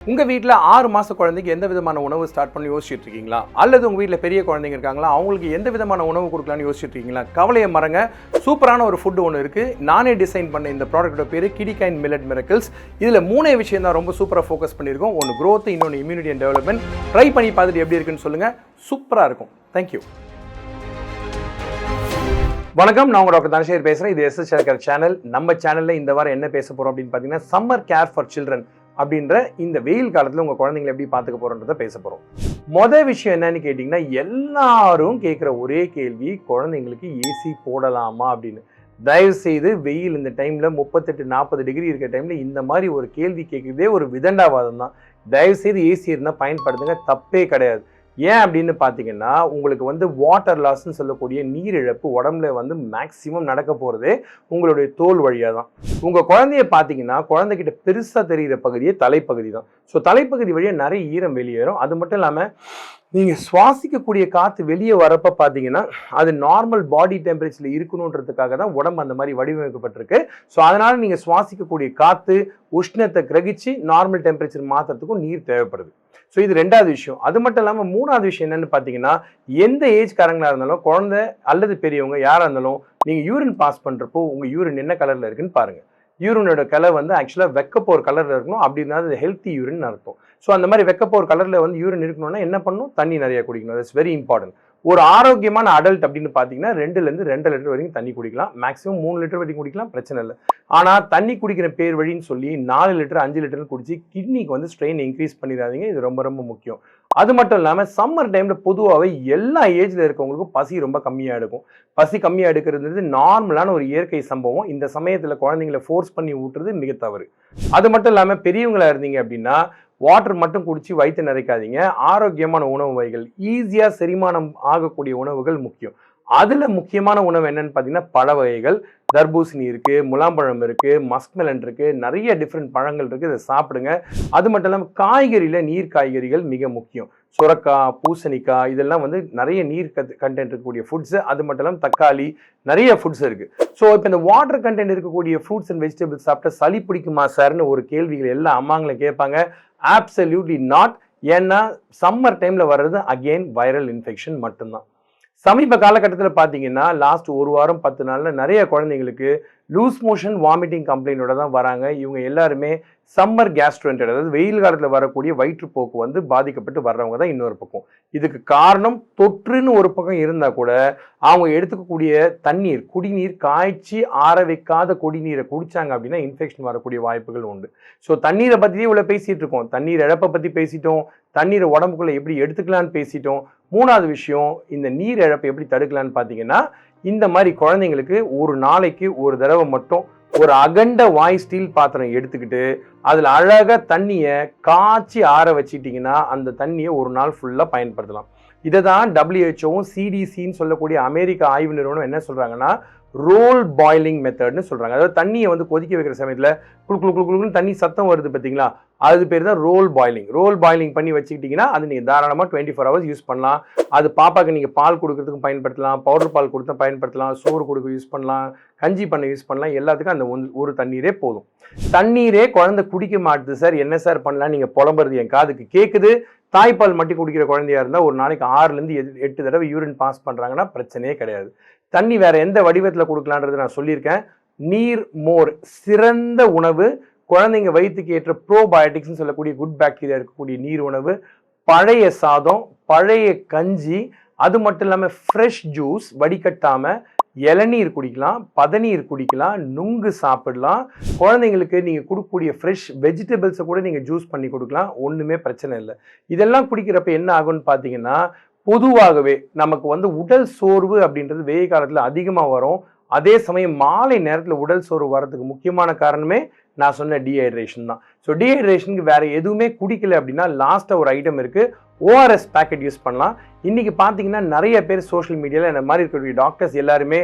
உங்கள் வீட்டில் 6 மாத குழந்தைக்கு எந்த விதமான உணவு ஸ்டார்ட் பண்ணி யோசிச்சுட்டு இருக்கீங்களா? அல்லது உங்கள் வீட்டில் பெரிய குழந்தைங்க இருக்காங்களா, அவங்களுக்கு எந்த விதமான உணவு கொடுக்கலான்னு யோசிச்சுட்டு இருக்கீங்களா? கவலையை மறங்க, சூப்பரான ஒரு ஃபுட்டு ஒன்று இருக்குது. நானே டிசைன் பண்ண இந்த ப்ராடக்ட்டோட பேர் கிடிகைன் மில்லட் மிரக்கிள்ஸ். இதில் 3 விஷயம் தான் ரொம்ப சூப்பராக ஃபோக்கஸ் பண்ணியிருக்கோம். ஒன்று growth, இன்னொன்று இம்யூனிட்டி அண்ட் டெவலப்மெண்ட். ட்ரை பண்ணி பார்த்துட்டு எப்படி இருக்குன்னு சொல்லுங்கள். சூப்பராக இருக்கும். தேங்க்யூ. வணக்கம், நான் உங்கள் டாக்டர் தனசேகர் பேசுகிறேன். இது எஸ்எஸ் சேகர் சேனல். நம்ம சேனலில் இந்த வாரம் என்ன பேச போகிறோம் அப்படின்னு பார்த்தீங்கன்னா, சம்மர் கேர் ஃபார் சில்ட்ரன் அப்படின்ற இந்த வெயில் காலத்தில் உங்கள் குழந்தைங்களை எப்படி பார்த்துக்க போகிறோன்றதை பேச போகிறோம். மொதல் விஷயம் என்னன்னு கேட்டிங்கன்னா, எல்லாரும் கேட்குற ஒரே கேள்வி, குழந்தைங்களுக்கு ஏசி போடலாமா அப்படின்னு. தயவுசெய்து வெயில் இந்த டைமில் 38-40 டிகிரி இருக்கிற டைமில் இந்த மாதிரி ஒரு கேள்வி கேட்குறதே ஒரு விதண்டாவாதம் தான். தயவுசெய்து ஏசி இருந்தால் பயன்படுத்துங்க, தப்பே கிடையாது. ஏன் அப்படின்னு பார்த்தீங்கன்னா, உங்களுக்கு வாட்டர் லாஸ்ன்னு சொல்லக்கூடிய நீர் இழப்பு உடம்புல மேக்சிமம் நடக்க போகிறதே உங்களுடைய தோல் வழியாக தான். உங்கள் குழந்தைய பார்த்தீங்கன்னா, குழந்தைகிட்ட பெருசாக தெரிகிற பகுதியே தலைப்பகுதி தான். ஸோ தலைப்பகுதி வழியாக நிறைய ஈரம் வெளியேறும். அது மட்டும் இல்லாமல் நீங்கள் சுவாசிக்கக்கூடிய காற்று வெளியே வரப்போ பார்த்தீங்கன்னா, அது நார்மல் பாடி டெம்பரேச்சரில் இருக்கணுன்றதுக்காக தான் உடம்பு அந்த மாதிரி வடிவமைக்கப்பட்டிருக்கு. ஸோ அதனால் நீங்கள் சுவாசிக்கக்கூடிய காற்று உஷ்ணத்தை கிரகிச்சு நார்மல் டெம்பரேச்சர் மாற்றுறதுக்கும் நீர் தேவைப்படுது. ஸோ இது 2வது விஷயம். அது மட்டும் இல்லாமல் 3வது விஷயம் என்னென்னு பார்த்தீங்கன்னா, எந்த ஏஜ்காரங்களாக இருந்தாலும், குழந்தை அல்லது பெரியவங்க யாராக இருந்தாலும், நீங்கள் யூரின் பாஸ் பண்ணுறப்போ உங்கள் யூரின் என்ன கலரில் இருக்குன்னு பாருங்கள். யூரினோட கலர் ஆக்சுவலாக வெக்கப்போர் கலரில் இருக்கணும். அப்படி இருந்தால் அது ஹெல்த்தி யூரின் அர்த்தம். ஸோ அந்த மாதிரி வெக்கப்போர் கலரில் யூரின் இருக்கணும்னா என்ன பண்ணணும்? தண்ணி நிறைய குடிக்கணும். That's very important. ஒரு ஆரோக்கியமான அடல்ட் அப்படின்னு பார்த்தீங்கன்னா 2லேருந்து 2.5 லிட்டர் வரைக்கும் தண்ணி குடிக்கலாம். மேக்ஸிமம் 3 லிட்டர் வரைக்கும் குடிக்கலாம், பிரச்சனை இல்லை. ஆனால் தண்ணி குடிக்கிற பேர் வழின்னு சொல்லி 4 லிட்டர் 5 லிட்டர்னு குடிச்சு கிட்னிக்கு ஸ்ட்ரெயின் இன்க்ரீஸ் பண்ணிடாதீங்க. இது ரொம்ப ரொம்ப முக்கியம். அது மட்டும் இல்லாமல் சம்மர் டைமில் பொதுவாகவே எல்லா ஏஜில் இருக்கவங்களுக்கும் பசி ரொம்ப கம்மியாக எடுக்கும். பசி கம்மியாக எடுக்கிறது நார்மலான ஒரு இயற்கை சம்பவம். இந்த சமயத்தில் குழந்தைங்களை ஃபோர்ஸ் பண்ணி ஊட்டுறது மிக தவறு. அது மட்டும் இல்லாமல் பெரியவங்களா இருந்தீங்க அப்படின்னா, வாட்டர் மட்டும் குடிச்சு வயிற்று நிறைக்காதீங்க. ஆரோக்கியமான உணவு வகைகள், ஈஸியாக செரிமானம் ஆகக்கூடிய உணவுகள் முக்கியம். அதில் முக்கியமான உணவு என்னன்னு பார்த்தீங்கன்னா, பழ வகைகள். தர்பூசணி இருக்குது, முலாம்பழம் இருக்குது, மஸ்க்மெலன் இருக்குது, நிறைய டிஃப்ரெண்ட் பழங்கள் இருக்குது. இதை சாப்பிடுங்க. அது மட்டும் இல்லாமல் காய்கறியில் நீர் காய்கறிகள் மிக முக்கியம். சுரக்காய், பூசணிக்காய் இதெல்லாம் நிறைய நீர் கண்டென்ட் இருக்கக்கூடிய ஃபுட்ஸு. அது மட்டும் இல்லாமல் தக்காளி, நிறைய ஃபுட்ஸ் இருக்குது. ஸோ இப்போ இந்த வாட்டர் கண்டென்ட் இருக்கக்கூடிய ஃப்ரூட்ஸ் அண்ட் வெஜிடபிள்ஸ் சாப்பிட்டா சளி பிடிக்குமா சார்னு ஒரு கேள்விகள் எல்லா அம்மாங்களும் கேட்பாங்க. Absolutely not. ஏன்னா சம்மர் டைமில் வர்றது அகெயின் வைரல் இன்ஃபெக்ஷன் மட்டும்தான். சமீப காலகட்டத்தில் பார்த்தீங்கன்னா, லாஸ்ட் 1 வாரம் 10 நாளில் நிறைய குழந்தைங்களுக்கு லூஸ் மோஷன், வாமிட்டிங் கம்ப்ளைண்டோட தான் வராங்க. இவங்க எல்லாருமே சம்மர் கேஸ்ட்ரோஎன்டரைட்டிஸ், அதாவது வெயில் காலத்தில் வரக்கூடிய வயிற்றுப்போக்கு பாதிக்கப்பட்டு வர்றவங்க தான் இன்னொரு பக்கம். இதுக்கு காரணம் தொற்றுன்னு ஒரு பக்கம் இருந்தால் கூட, அவங்க எடுத்துக்கக்கூடிய தண்ணீர், குடிநீர், காய்ச்சி ஆற வைக்காத குடிநீரை குடித்தாங்க அப்படின்னா இன்ஃபெக்ஷன் வரக்கூடிய வாய்ப்புகள் உண்டு. ஸோ தண்ணீரை பற்றியே இவ்வளோ பேசிகிட்டு இருக்கோம். தண்ணீர் இழப்பை பற்றி பேசிட்டோம், தண்ணீரை உடம்புக்குள்ளே எப்படி எடுத்துக்கலான்னு பேசிட்டோம். 3வது விஷயம், இந்த நீர் இழப்பை எப்படி தடுக்கலான்னு பார்த்தீங்கன்னா, இந்த மாதிரி குழந்தைங்களுக்கு ஒரு நாளைக்கு ஒரு தடவை மட்டும் ஒரு அகண்ட வாய் ஸ்டீல் பாத்திரம் எடுத்துக்கிட்டு அதில் அழகாக தண்ணியை காய்ச்சி ஆற வச்சுட்டிங்கன்னா அந்த தண்ணியை ஒரு நாள் ஃபுல்லாக பயன்படுத்தலாம். இதை தான் WHO CDCன்னு சொல்லக்கூடிய அமெரிக்க ஆய்வு நிறுவனம் என்ன சொல்கிறாங்கன்னா, ரோல் பாயிலிங் மெத்தட்னு சொல்கிறாங்க. அதாவது தண்ணியை கொதிக்க வைக்கிற சமயத்தில் குளுக்குன்னு தண்ணி சத்தம் வருது பார்த்தீங்களா, அது பேர் தான் ரோல் பாயிலிங். ரோல் பாயிலிங் பண்ணி வச்சுக்கிட்டிங்கன்னா அது நீங்கள் தாராளமாக 24 ஹவர்ஸ் யூஸ் பண்ணலாம். அது பாப்பாக்கு நீங்கள் பால் கொடுக்கறதுக்கும் பயன்படுத்தலாம், பவுடர் பால் கொடுத்தா பயன்படுத்தலாம், சோறு கொடுக்க யூஸ் பண்ணலாம், கஞ்சி பண்ண யூஸ் பண்ணலாம். எல்லாத்துக்கும் அந்த ஒரு தண்ணீரே போதும். தண்ணீரே குழந்தை குடிக்க மாட்டுது சார், என்ன சார் பண்ணலாம் நீங்கள் புலம்புறது என் காதுக்கு கேட்குது. தாய்ப்பால் மட்டும் குடிக்கிற குழந்தையா இருந்தால் ஒரு நாளைக்கு 6லேருந்து 8 தடவை யூரின் பாஸ் பண்ணுறாங்கன்னா பிரச்சனையே கிடையாது. தண்ணி வேற எந்த வடிவத்தில் கொடுக்கலான்றது நான் சொல்லியிருக்கேன். நீர், மோர் சிறந்த உணவு. குழந்தைங்க வயிற்றுக்கு ஏற்ற ப்ரோபயோட்டிக்ஸ்னு சொல்லக்கூடிய குட் பாக்டீரியா இருக்கக்கூடிய நீர் உணவு. பழைய சாதம், பழைய கஞ்சி, அது மட்டும் இல்லாமல் ஃப்ரெஷ் ஜூஸ் வடிகட்டாமல் இளநீர் குடிக்கலாம், பதநீர் குடிக்கலாம், நுங்கு சாப்பிடலாம். குழந்தைங்களுக்கு நீங்கள் கொடுக்கக்கூடிய ஃப்ரெஷ் வெஜிடபிள்ஸை கூட நீங்கள் ஜூஸ் பண்ணி கொடுக்கலாம், ஒன்றுமே பிரச்சனை இல்லை. இதெல்லாம் குடிக்கிறப்ப என்ன ஆகும்னு பார்த்தீங்கன்னா, பொதுவாகவே நமக்கு உடல் சோர்வு அப்படின்றது வெயில் காலத்தில் அதிகமாக வரும். அதே சமயம் மாலை நேரத்தில் உடல் சோர்வு வர்றதுக்கு முக்கியமான காரணமே நான் சொன்ன டீஹைட்ரேஷன் தான். ஸோ டீஹைட்ரேஷனுக்கு வேறு எதுவுமே குடிக்கல அப்படின்னா லாஸ்ட்டாக ஒரு ஐட்டம் இருக்குது, ORS பேக்கெட் யூஸ் பண்ணலாம். இன்றைக்கி பார்த்தீங்கன்னா நிறைய பேர் சோஷியல் மீடியாவில் இந்த மாதிரி இருக்கக்கூடிய டாக்டர்ஸ் எல்லாருமே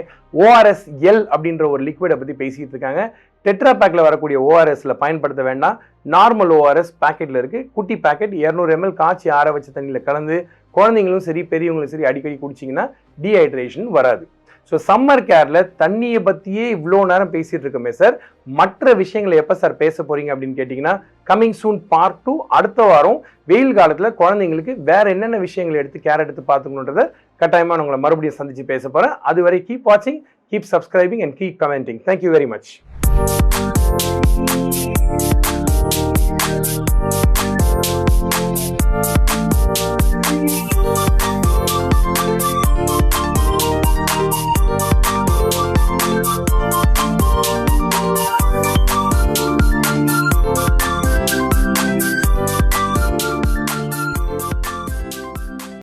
ORS-L அப்படின்ற ஒரு லிக்விடை பற்றி பேசிகிட்டு இருக்காங்க. டெட்ரா பேக்கில் வரக்கூடிய ORSல பயன்படுத்த வேண்டாம். நார்மல் ORS பேக்கெட்டில் இருக்குது. குட்டி பேக்கெட் 200 ml காய்ச்சி ஆற வச்ச தண்ணியில் கலந்து குழந்தைங்களும் சரி பெரியவங்களும் சரி அடிக்கடி குடிச்சிங்கன்னா டீஹைட்ரேஷன் வராது. ஸோ சம்மர் கேர்ல தண்ணியை பத்தியே இவ்வளோ நேரம் பேசிட்டு இருக்கோமே சார், மற்ற விஷயங்களை எப்போ சார் பேச போறீங்க அப்படின்னு கேட்டிங்கன்னா, கமிங் சூன் பார்ட் 2. அடுத்த வாரம் வெயில் காலத்துல குழந்தைங்களுக்கு வேற என்னென்ன விஷயங்களை எடுத்து கேர் எடுத்து பார்த்துக்கணுன்றத கட்டாயமா உங்களை மறுபடியும் சந்திச்சு பேச போறேன். அதுவரை கீப் வாட்சிங், keep subscribing and keep commenting. Thank you very much.